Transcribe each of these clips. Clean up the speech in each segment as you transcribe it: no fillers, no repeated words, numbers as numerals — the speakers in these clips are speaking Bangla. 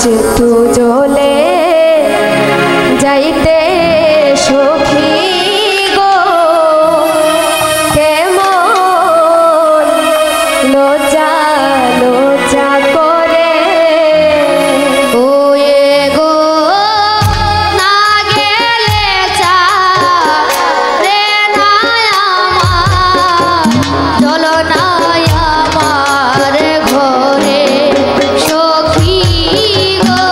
যেতু জলে যাইতে সখী গো কেমন লজ্জা লজ্জা করে ও এ গো না গেলে চা রে না আমার চলো না আমার ঘরে সখী গো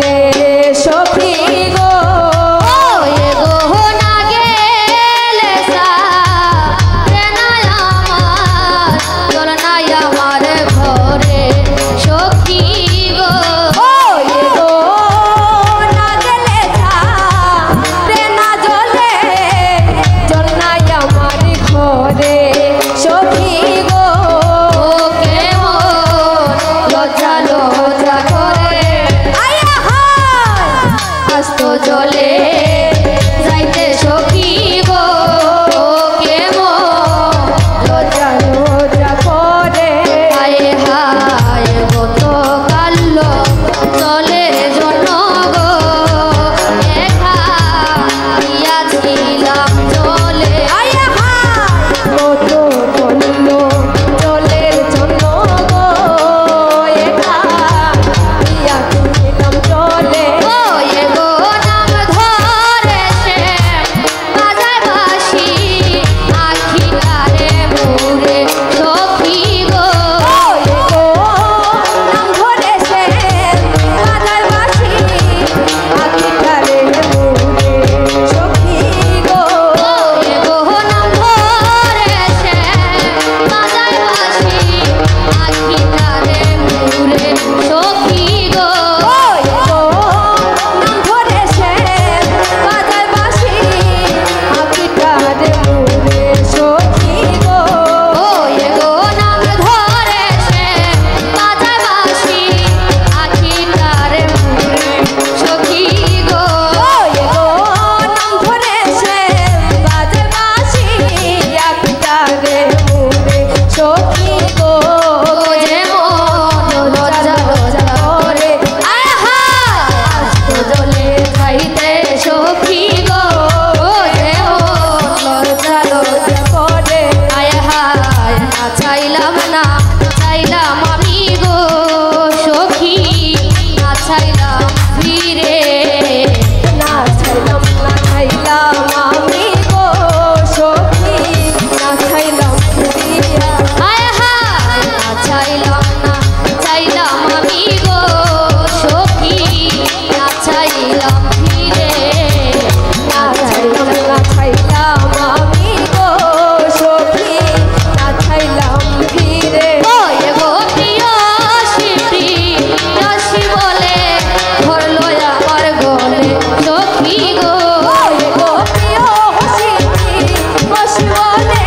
করে সখী গো এ গো না গেলে সারে নাই আমার চল নাই আমার ঘরে সখী গো এ গো না গেলে রে না জলে চল নাই আমার ঘরে সখী গো ওকে মন লজ্জা লজ্জা করে আয়া হায় আস্ত জলে যাইতে সখী গো ওকে মন লজ্জা লজ্জা করে হায় হায় গত কাল্য জলের জন্য গো একা দিয়াছিলাম জলে আয়া হায় কত বলল জলের জন্য গো একা দিয়া দিলাম জলে ও এ গো নাম ধরে সে বাজায় বাঁশি আখি তারে মুরে সখী গো এ গো নাম ধরে সে বাজায় বাঁশি আখিটারে মুরে সখী গো এ গো নাম ধরে সে বাজায় বাঁশি আখি তারে মুরে সখী গো এ গো নাম ধরে সে বাজায় বাঁশি আখিটারে মুরে সখী গো ও এ গো নাম ধরে সে বাজায় বাঁশি আখি তারে মুরে সখী গো এ গো নাম ধরে সে বাজায় বাঁশি আখিটারে মুরে সখী গো ও যে মন লজ্জা লজ্জা করে আয় হায় আস্ত জলে যাইতে সখী গো ও যে মন লজ্জা লজ্জা করে আয় হায় না চাইলাম না চাইলাম আমি গো সখী না চাইলাম ফিরে না ছাইলাম আমি গো সখী না ছাইলাম ফিরিয়া আয় হায় না চাইলাম না চাইলাম আমি গো সখী না চাইলাম ফিরে না ছাইলাম আমি গো সখী না ছাইলাম ফিরে ও এ গো প্রিয় শিল্পী রসি বলে ধরলো আমার গলে সখী গো এ গো প্রিয় হসিটি হসি বলে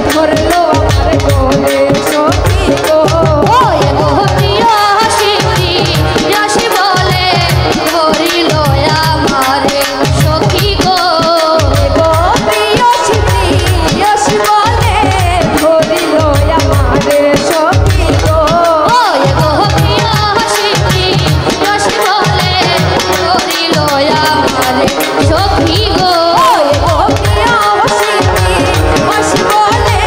ধরলো আমার গলে সখী গো ও এ গো প্রিয় শিল্পী রসি বলে ধরিল আমারে সখী গো এ গো প্রিয় শিল্পী হসি বলে ধরিল আমারে সখী গো ও এ গো প্রিয় শিল্পী রসি বলে ধরিল আমারে সখী গো এ গো প্রিয় শিল্পী হসি বলে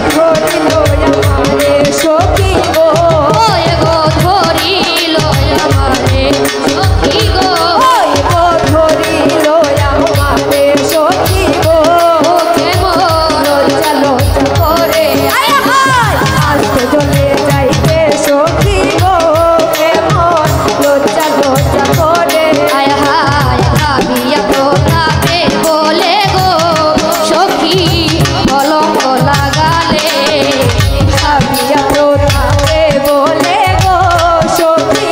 ধরিল আমারে সখী গো ও এ গো ধরিল আমারে সখী গো ওই গো ধরিল আমারে সখী গো ওকে মন লজ্জা লজ্জা করে আয় হায় আস্ত জলে যাইতে সখী গো কেমন লজ্জা লজ্জা করে আয় হায় ভাবিয়া প্রতাপে বলে গো সখী কলঙ্ক লাগালে ভাবিয়া প্রতাপে বলে গো সখী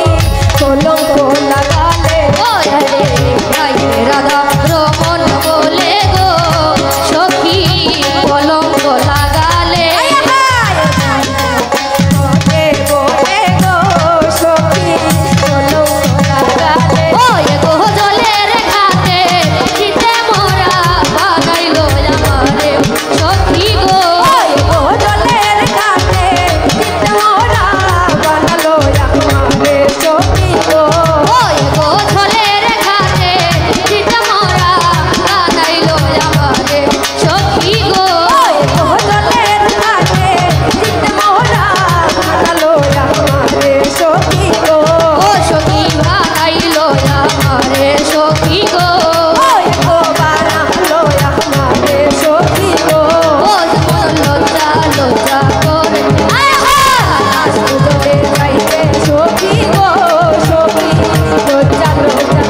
কলঙ্ক লাগালে ও রে গাইতে রাধা রমন বলে গো সখী কলঙ্ক লাগালে বলে গো সখী কলঙ্ক লাগালে ও এ গো জলের ঘাটে শীতে মোরা বানাইলো আমারে সখী গো ওই গো জলের ঘাটে চিত্ত মোরা বানালো আমারে সখী গো ও এ গো জলের ঘাটে শীতে মোরা বানাইলো আমারে সখী গো ওই গো জলের ঘাটে চিত্ত মোরা বানালো আমারে সখী গো ও সখী বানাইলো আমারে সখী গো ওই গো বানালো আমারে সখী গো ও মন লজ্জা লজ্জা করে আয় হায় আস্ত জলে যাইতে সখী গো সখী লজ্জা লজ্জা